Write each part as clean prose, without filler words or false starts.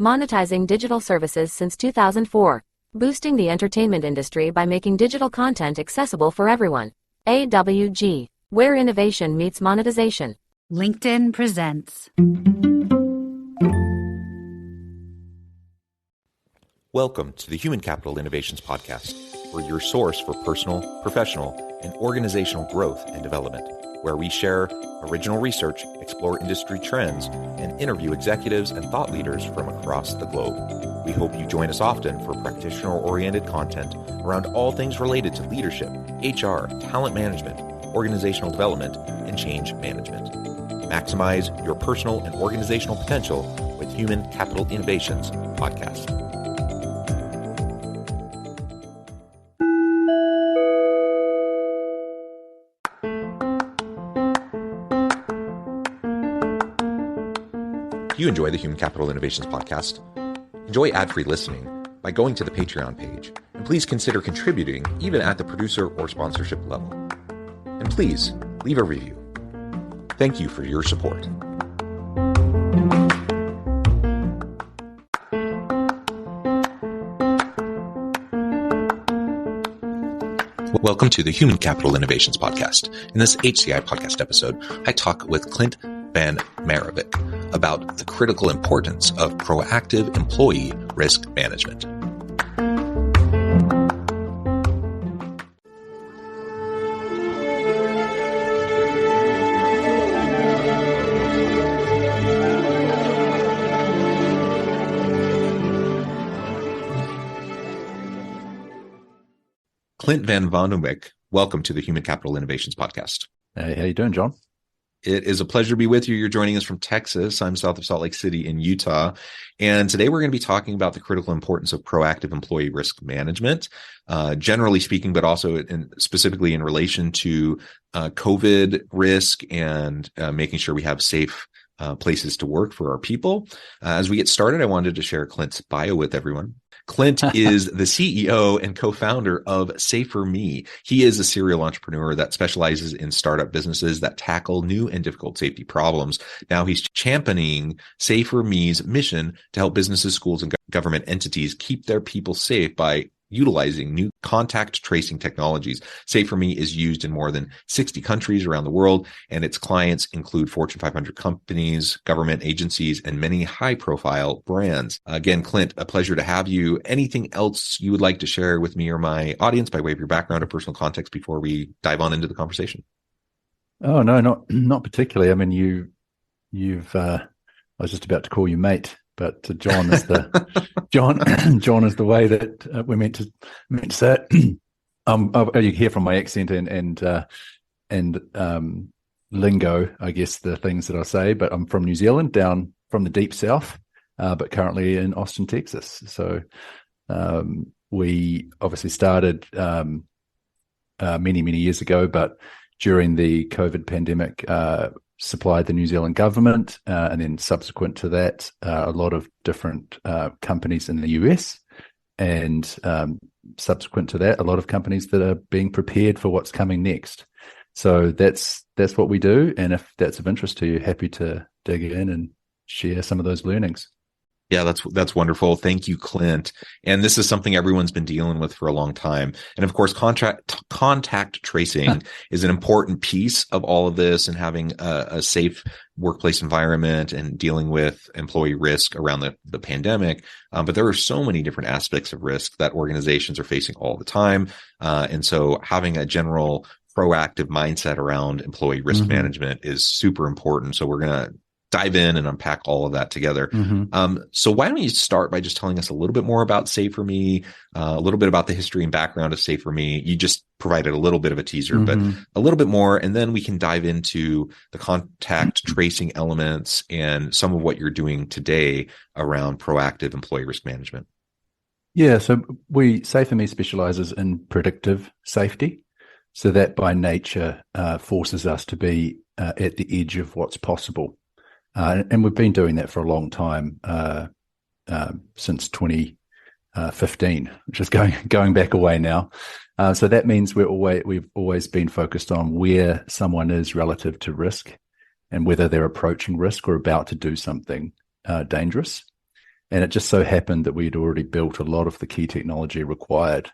monetizing digital services since 2004, boosting the entertainment industry by making digital content accessible for everyone. AWG, where innovation meets monetization. LinkedIn presents. Welcome to the Human Capital Innovations Podcast. We're your source for personal, professional, and organizational growth and development, where we share original research, explore industry trends, and interview executives and thought leaders from across the globe. We hope you join us often for practitioner-oriented content around all things related to leadership, HR, talent management, organizational development, and change management. Maximize your personal and organizational potential with Human Capital Innovations Podcast. If you enjoy the Human Capital Innovations Podcast, enjoy ad-free listening by going to the Patreon page, and please consider contributing even at the producer or sponsorship level. And please leave a review. Thank you for your support. Welcome to the Human Capital Innovations Podcast. In this HCI Podcast episode, I talk with Clint Van Marrewijk about the critical importance of proactive employee risk management. Clint Van Marrewijk, welcome to the Human Capital Innovations Podcast. Hey, how you doing, John? It is a pleasure to be with you. You're joining us from Texas. I'm south of Salt Lake City in Utah. And today we're going to be talking about the critical importance of proactive employee risk management, generally speaking, but also specifically in relation to COVID risk and making sure we have safe places to work for our people. As we get started, I wanted to share Clint's bio with everyone. Clint is the CEO and co-founder of SaferMe. He is a serial entrepreneur that specializes in startup businesses that tackle new and difficult safety problems. Now he's championing SaferMe's mission to help businesses, schools, and government entities keep their people safe by utilizing new contact tracing technologies. SaferMe is used in more than 60 countries around the world, and its clients include Fortune 500 companies, government agencies, and many high-profile brands. Again, Clint, a pleasure to have you. Anything else you would like to share with me or my audience by way of your background or personal context before we dive on into the conversation? Oh, no, not particularly. I mean, I was just about to call you mate, but John is the John is the way that we're meant to say it. You can hear from my accent and lingo, I guess, the things that I say. But I'm from New Zealand, down from the deep south, but currently in Austin, Texas. So we obviously started many years ago, but during the COVID pandemic, supplied the New Zealand government, and then subsequent to that, a lot of different companies in the US, and subsequent to that, a lot of companies that are being prepared for what's coming next. So that's what we do, and if that's of interest to you, happy to dig in and share some of those learnings. Yeah, that's wonderful. Thank you, Clint. And this is something everyone's been dealing with for a long time. And of course, contact tracing is an important piece of all of this, and having a safe workplace environment and dealing with employee risk around the pandemic. But there are so many different aspects of risk that organizations are facing all the time. And so having a general proactive mindset around employee risk management is super important. So we're going to dive in and unpack all of that together. So why don't you start by just telling us a little bit more about SaferMe, a little bit about the history and background of SaferMe. You just provided a little bit of a teaser, but a little bit more, and then we can dive into the contact tracing elements and some of what you're doing today around proactive employee risk management. Yeah, so SaferMe specializes in predictive safety. So that by nature forces us to be at the edge of what's possible. And we've been doing that for a long time, since 2015, which is going back a way now. So that means we've always been focused on where someone is relative to risk, and whether they're approaching risk or about to do something dangerous. And it just so happened that we'd already built a lot of the key technology required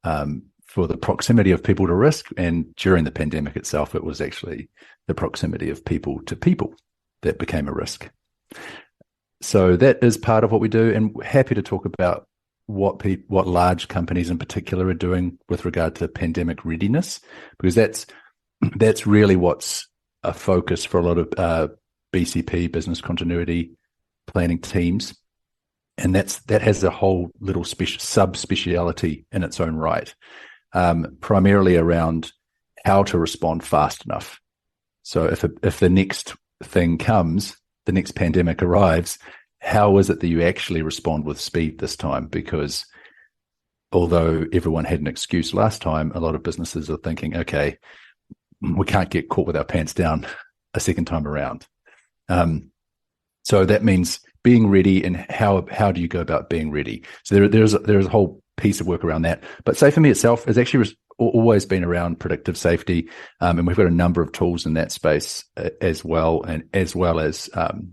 for the proximity of people to risk. And during the pandemic itself, it was actually the proximity of people to people that became a risk. So that is part of what we do, and we're happy to talk about what large companies in particular are doing with regard to pandemic readiness, because that's really what's a focus for a lot of BCP, business continuity planning teams. And that has a whole little subspeciality in its own right, primarily around how to respond fast enough. So if the next thing comes, the next pandemic arrives, how is it that you actually respond with speed this time? Because although everyone had an excuse last time, a lot of businesses are thinking, okay, we can't get caught with our pants down a second time around. So that means being ready, and how do you go about being ready? So there's a whole piece of work around that. But SaferMe itself has actually always been around predictive safety, and we've got a number of tools in that space as well, and as well as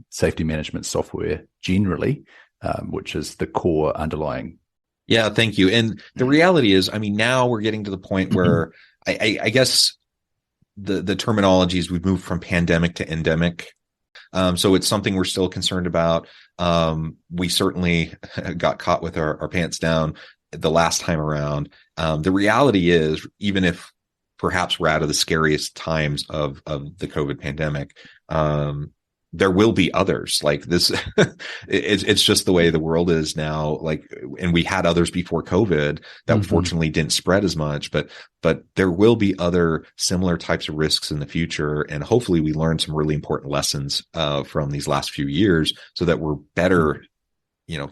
safety management software generally, which is the core underlying. Yeah, thank you. And the reality is, I mean, now we're getting to the point where I guess the terminologies, we've moved from pandemic to endemic. So it's something we're still concerned about. We certainly got caught with our pants down the last time around. The reality is, even if perhaps we're out of the scariest times of the COVID pandemic, there will be others like this. It's just the way the world is now. Like, and we had others before COVID that fortunately didn't spread as much, but there will be other similar types of risks in the future. And hopefully we learned some really important lessons from these last few years so that we're better,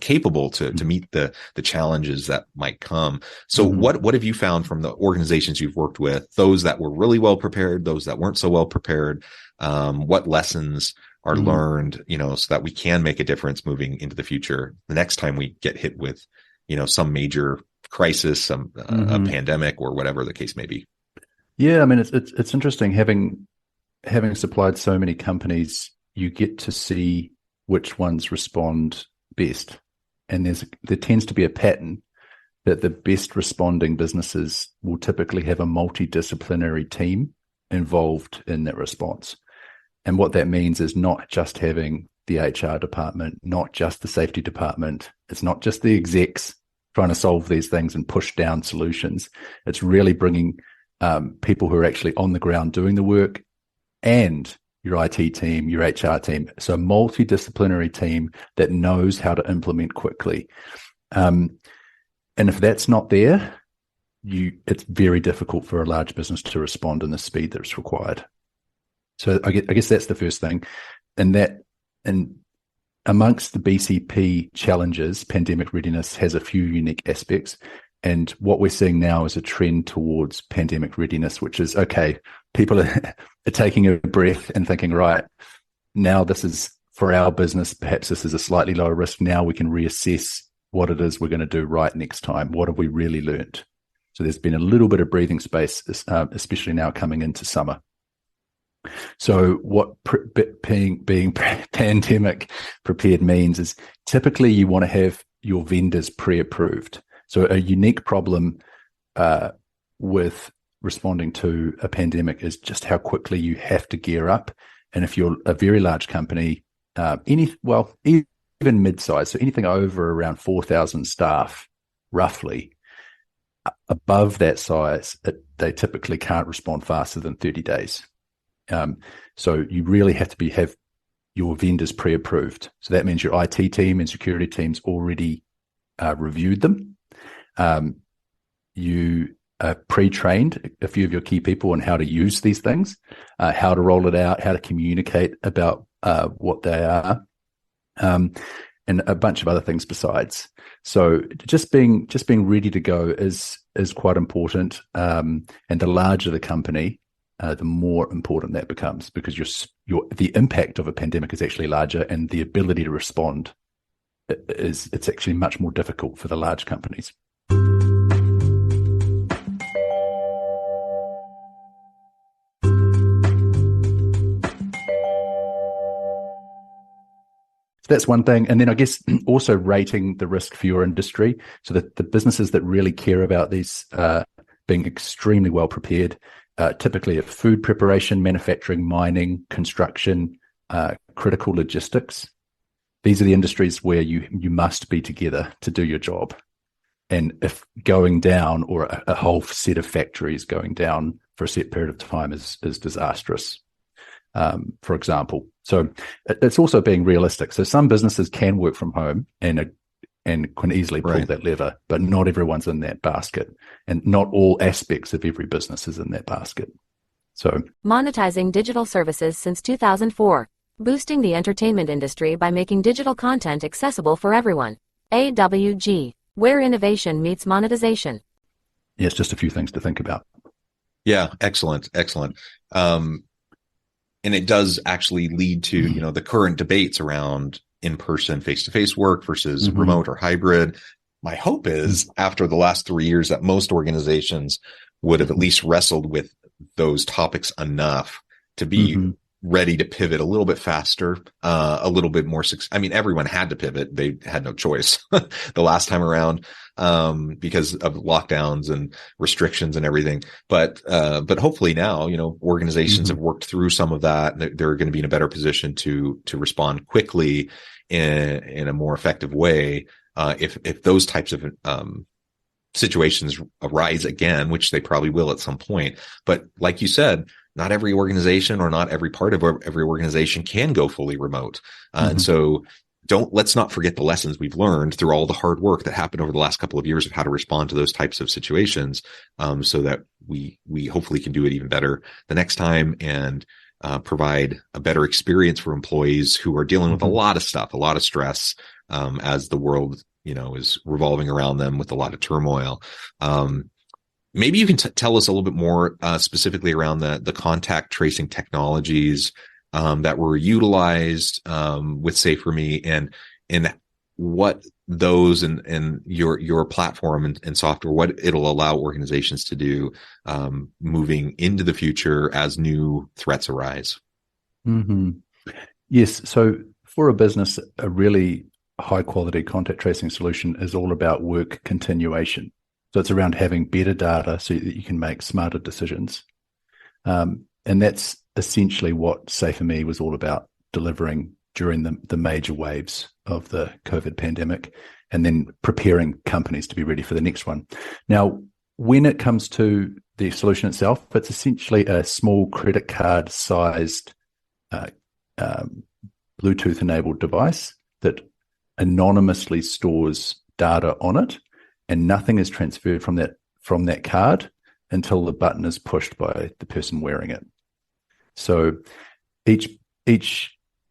capable to meet the challenges that might come. So what have you found from the organizations you've worked with, those that were really well prepared, those that weren't so well prepared? What lessons are learned, so that we can make a difference moving into the future the next time we get hit with, some major crisis, a pandemic, or whatever the case may be? Yeah, I mean, it's interesting having supplied so many companies, you get to see which ones respond best, and there tends to be a pattern that the best responding businesses will typically have a multidisciplinary team involved in that response. And what that means is not just having the HR department, not just the safety department. It's not just the execs trying to solve these things and push down solutions. It's really bringing people who are actually on the ground doing the work, and your IT team, your HR team. So a multidisciplinary team that knows how to implement quickly. And if that's not there, it's very difficult for a large business to respond in the speed that's required. So I guess that's the first thing. And amongst the BCP challenges, pandemic readiness has a few unique aspects. And what we're seeing now is a trend towards pandemic readiness, which is, okay, people are taking a breath and thinking, right, now this is for our business, perhaps this is a slightly lower risk. Now we can reassess what it is we're going to do right next time. What have we really learned? So there's been a little bit of breathing space, especially now coming into summer. So what being pandemic prepared means is typically you want to have your vendors pre-approved. So a unique problem with responding to a pandemic is just how quickly you have to gear up. And if you're a very large company, even mid-size, so anything over around 4,000 staff, roughly, above that size, they typically can't respond faster than 30 days. So you really have to have your vendors pre-approved. So that means your IT team and security teams already reviewed them. You pre-trained a few of your key people on how to use these things, how to roll it out, how to communicate about what they are, and a bunch of other things besides. So just being ready to go is quite important. And the larger the company, the more important that becomes, because the impact of a pandemic is actually larger, and the ability to respond it's actually much more difficult for the large companies. that's one thing. And then I guess also rating the risk for your industry, so that the businesses that really care about these being extremely well prepared, typically at food preparation, manufacturing, mining, construction, critical logistics. These are the industries where you must be together to do your job. And if going down, or a whole set of factories going down for a set period of time is disastrous, for example. So it's also being realistic. So some businesses can work from home and can easily pull that lever, but not everyone's in that basket, and not all aspects of every business is in that basket. So monetizing digital services since 2004, boosting the entertainment industry by making digital content accessible for everyone. AWG, where innovation meets monetization. Yes, just a few things to think about. Yeah, excellent. And it does actually lead to, the current debates around in-person, face-to-face work versus remote or hybrid. My hope is after the last 3 years that most organizations would have at least wrestled with those topics enough to be ready to pivot a little bit faster, a little bit more. Everyone had to pivot. They had no choice the last time around, because of lockdowns and restrictions and everything. But hopefully now, organizations have worked through some of that. They're going to be in a better position to respond quickly in a more effective way. If those types of, situations arise again, which they probably will at some point. But like you said, not every organization or not every part of every organization can go fully remote. And so let's not forget the lessons we've learned through all the hard work that happened over the last couple of years of how to respond to those types of situations, so that we hopefully can do it even better the next time and provide a better experience for employees who are dealing with a lot of stuff, a lot of stress, as the world, is revolving around them with a lot of turmoil. Maybe you can tell us a little bit more specifically around the contact tracing technologies that were utilized with SaferMe, and what those and your platform and software, what it'll allow organizations to do moving into the future as new threats arise. Yes. So for a business, a really high quality contact tracing solution is all about work continuation. So it's around having better data so that you can make smarter decisions. And that's essentially what SaferMe was all about, delivering during the major waves of the COVID pandemic, and then preparing companies to be ready for the next one. Now, when it comes to the solution itself, it's essentially a small credit card sized Bluetooth enabled device that anonymously stores data on it, and nothing is transferred from that card until the button is pushed by the person wearing it. So each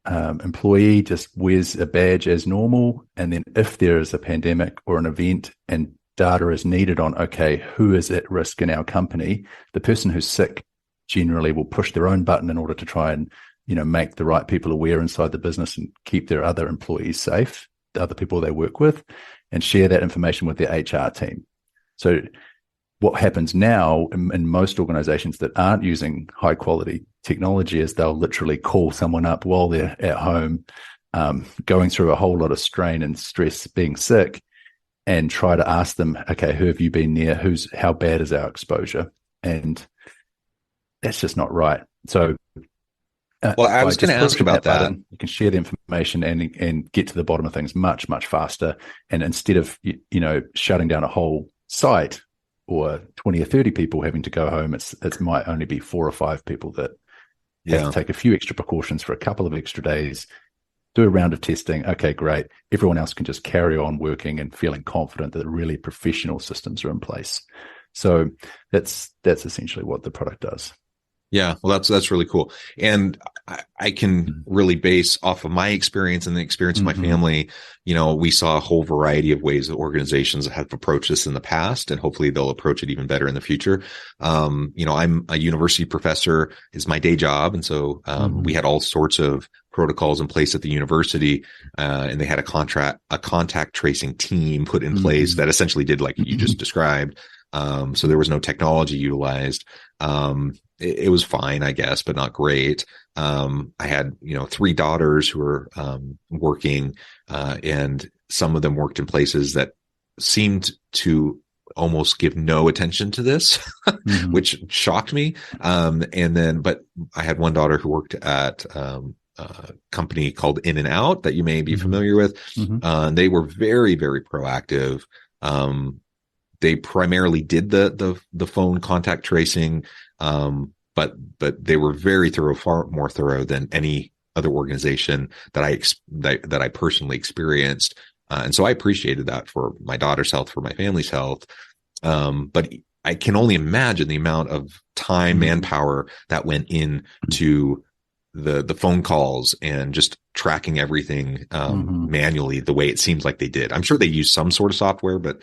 employee just wears a badge as normal, and then if there is a pandemic or an event and data is needed on, okay, who is at risk in our company, the person who's sick generally will push their own button in order to try and make the right people aware inside the business and keep their other employees safe, the other people they work with, and share that information with their HR team. So what happens now in most organizations that aren't using high quality technology is they'll literally call someone up while they're at home, going through a whole lot of strain and stress, being sick, and try to ask them, okay, who have you been near? How bad is our exposure? And that's just not right. So well, I was going to ask about that. Button, you can share the information and get to the bottom of things much, much faster. And instead of, shutting down a whole site or 20 or 30 people having to go home, it might only be 4 or 5 people that have to take a few extra precautions for a couple of extra days, do a round of testing. Okay, great. Everyone else can just carry on working and feeling confident that really professional systems are in place. So that's essentially what the product does. Yeah, well, that's really cool. And I can really base off of my experience and the experience of my family. We saw a whole variety of ways that organizations have approached this in the past, and hopefully they'll approach it even better in the future. I'm a university professor is my day job. And so we had all sorts of protocols in place at the university, and they had a contact tracing team put in place that essentially did like you just described. So there was no technology utilized. It was fine, I guess, but not great. I had, 3 daughters who were working, and some of them worked in places that seemed to almost give no attention to this, Mm-hmm. which shocked me. But I had one daughter who worked at a company called In and Out that you may be Mm-hmm. familiar with. Mm-hmm. They were very, very proactive. They primarily did the phone contact tracing, but they were very thorough, far more thorough than any other organization that I personally experienced. And so I appreciated that for my daughter's health, for my family's health. But I can only imagine the amount of time, Mm-hmm. manpower that went into the phone calls and just tracking everything Mm-hmm. manually the way it seems like they did. I'm sure they used some sort of software, but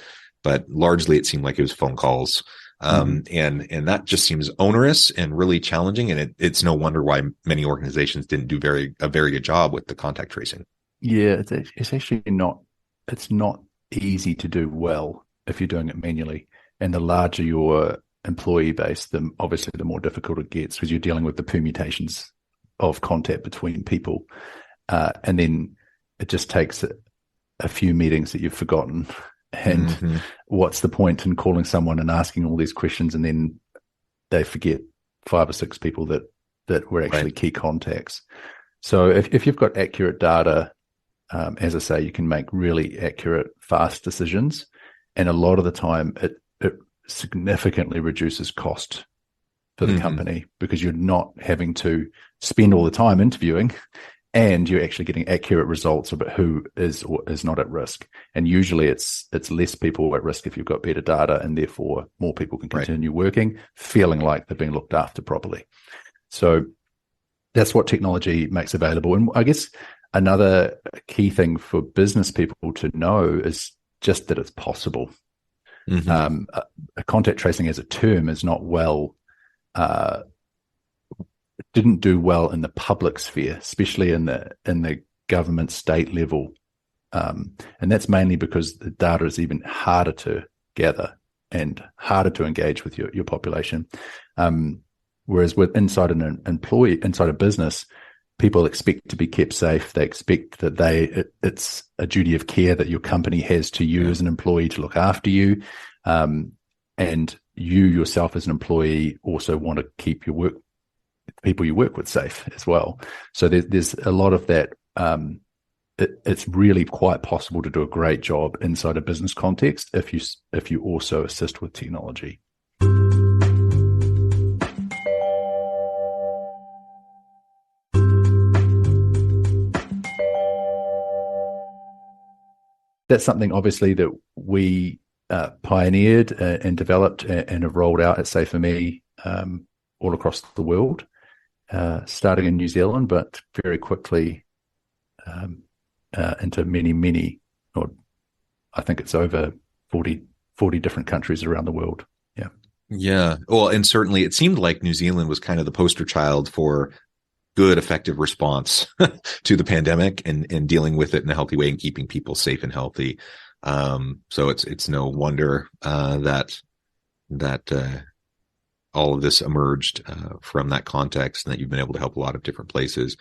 largely it seemed like it was phone calls. And that just seems onerous and really challenging. And it's no wonder why many organizations didn't do a very good job with the contact tracing. Yeah, it's actually not. It's not easy to do well if you're doing it manually. And the larger your employee base, obviously the more difficult it gets, because you're dealing with the permutations of contact between people. And then it just takes a few meetings that you've forgotten. And Mm-hmm. what's the point in calling someone and asking all these questions, and then they forget 5 or 6 people that were actually Right. key contacts. So if you've got accurate data, as I say, you can make really accurate, fast decisions. And a lot of the time it significantly reduces cost for the Mm-hmm. company, because you're not having to spend all the time interviewing, and you're actually getting accurate results about who is or is not at risk. And usually it's less people at risk if you've got better data, and therefore more people can continue working, feeling like they're being looked after properly. So that's what technology makes available. And I guess another key thing for business people to know is just that it's possible. Mm-hmm. Contact tracing as a term is not didn't do well in the public sphere, especially in the government state level. And that's mainly because the data is even harder to gather and harder to engage with your population. Whereas inside a business, people expect to be kept safe. They expect that it's a duty of care that your company has to you as an employee to look after you. And you yourself as an employee also want to keep people you work with safe as well. So there's a lot of that. It's really quite possible to do a great job inside a business context if you also assist with technology. That's something obviously that we pioneered and developed and have rolled out at SaferMe all across the world, starting in New Zealand, but very quickly into many, or I think it's over 40 different countries around the world. Yeah. Yeah. Well, and certainly it seemed like New Zealand was kind of the poster child for good, effective response to the pandemic and dealing with it in a healthy way and keeping people safe and healthy. So it's no wonder that all of this emerged from that context, and that you've been able to help a lot of different places.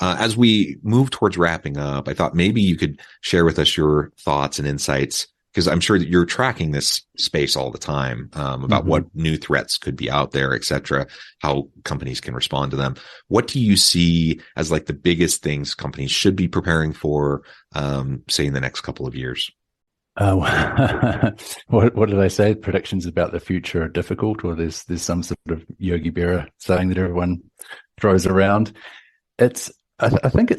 As we move towards wrapping up, I thought maybe you could share with us your thoughts and insights, because I'm sure that you're tracking this space all the time about what new threats could be out there, et cetera, how companies can respond to them. What do you see as like the biggest things companies should be preparing for, say, in the next couple of years? What do they say? Predictions about the future are difficult, or there's some sort of Yogi Berra saying that everyone throws around. I think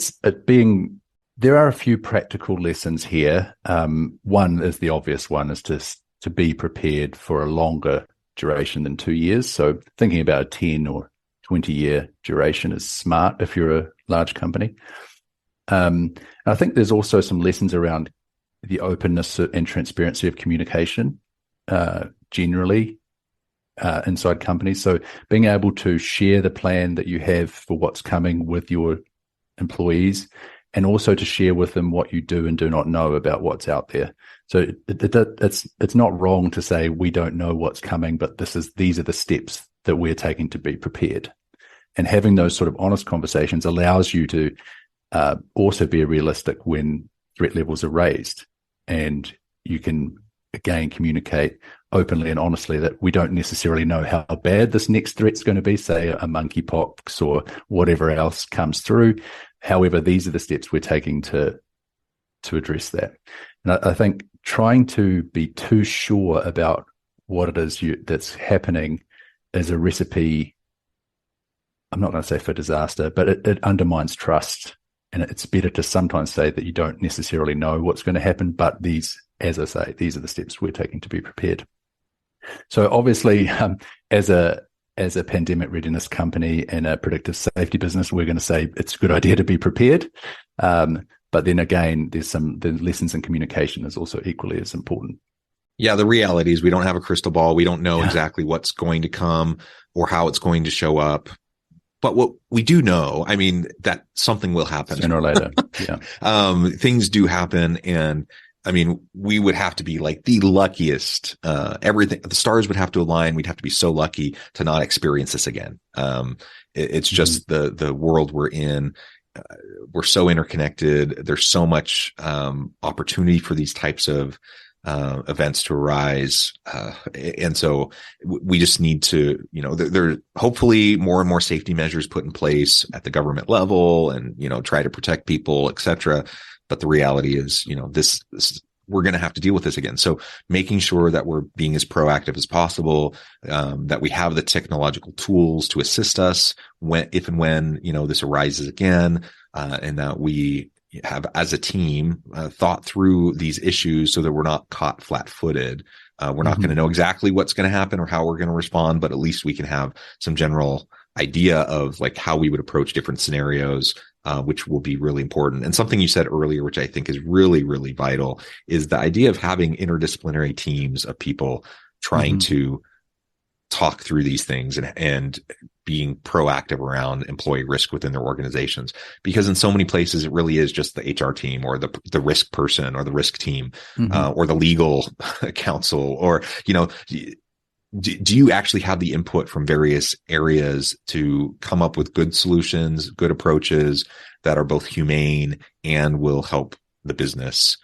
there are a few practical lessons here. One is the obvious one, is to be prepared for a longer duration than 2 years. So thinking about a 10 or 20-year duration is smart if you're a large company. And I think there's also some lessons around the openness and transparency of communication generally inside companies. So being able to share the plan that you have for what's coming with your employees, and also to share with them what you do and do not know about what's out there. So it's not wrong to say we don't know what's coming, but these are the steps that we're taking to be prepared. And having those sort of honest conversations allows you to also be realistic when threat levels are raised, and you can again communicate openly and honestly that we don't necessarily know how bad this next threat's going to be, say a monkeypox or whatever else comes through. However, these are the steps we're taking to address that. And I think trying to be too sure about what it is that's happening is a recipe, I'm not going to say for disaster, but it undermines trust. And it's better to sometimes say that you don't necessarily know what's going to happen, but these, as I say, these are the steps we're taking to be prepared. So obviously, as a pandemic readiness company and a predictive safety business, we're going to say it's a good idea to be prepared. But then again, the lessons in communication is also equally as important. Yeah, the reality is we don't have a crystal ball. We don't know exactly what's going to come or how it's going to show up. But what we do know, I mean, that something will happen sooner or later. Yeah. Things do happen. And I mean, we would have to be like the luckiest, everything, the stars would have to align. We'd have to be so lucky to not experience this again. It's just the world we're in. We're so interconnected. There's so much opportunity for these types of events to arise. And so we just need to, there hopefully more and more safety measures put in place at the government level and, try to protect people, et cetera. But the reality is, this we're going to have to deal with this again. So making sure that we're being as proactive as possible, that we have the technological tools to assist us if and when, this arises again, and that we have, as a team, thought through these issues so that we're not caught flat-footed. We're not going to know exactly what's going to happen or how we're going to respond, but at least we can have some general idea of like how we would approach different scenarios, which will be really important. And something you said earlier, which I think is really, really vital, is the idea of having interdisciplinary teams of people trying to talk through these things and being proactive around employee risk within their organizations. Because in so many places, it really is just the HR team or the risk person or the risk team, or the legal counsel, or, do you actually have the input from various areas to come up with good solutions, good approaches that are both humane and will help the business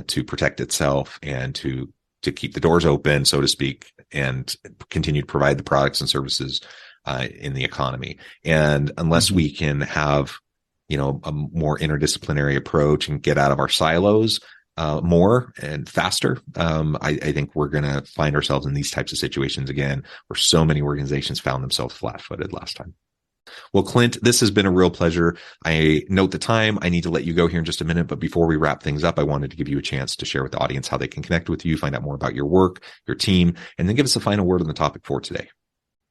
to protect itself and to keep the doors open, so to speak, and continue to provide the products and services in the economy? And unless we can have, a more interdisciplinary approach and get out of our silos more and faster, I think we're going to find ourselves in these types of situations again, where so many organizations found themselves flat-footed last time. Well, Clint, this has been a real pleasure. I note the time. I need to let you go here in just a minute, but before we wrap things up, I wanted to give you a chance to share with the audience how they can connect with you, find out more about your work, your team, and then give us a final word on the topic for today.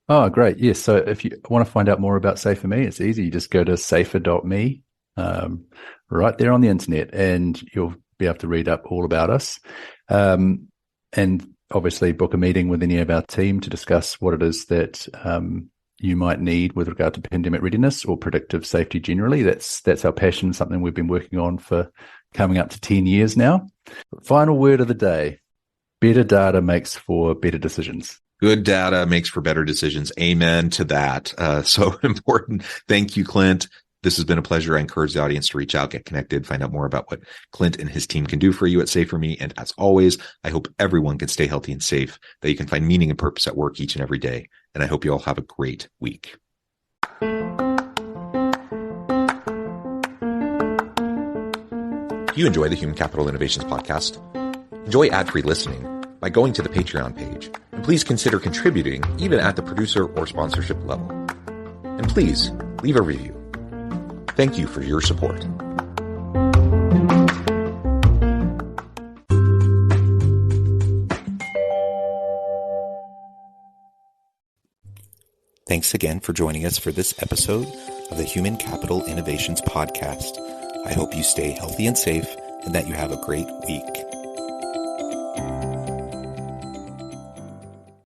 Oh, great. Yes. So if you want to find out more about SaferMe, it's easy. You just go to safer.me, right there on the internet, and you'll be able to read up all about us. And obviously book a meeting with any of our team to discuss what it is that you might need with regard to pandemic readiness or predictive safety generally. That's our passion, something we've been working on for coming up to 10 years now. Final word of the day: better data makes for better decisions. Good data makes for better decisions. Amen to that. So important. Thank you, Clint. This has been a pleasure. I encourage the audience to reach out, get connected, find out more about what Clint and his team can do for you at SaferMe. And as always, I hope everyone can stay healthy and safe, that you can find meaning and purpose at work each and every day. And I hope you all have a great week. If you enjoy the Human Capital Innovations podcast, enjoy ad-free listening by going to the Patreon page. And please consider contributing even at the producer or sponsorship level. And please leave a review. Thank you for your support. Thanks again for joining us for this episode of the Human Capital Innovations Podcast. I hope you stay healthy and safe and that you have a great week.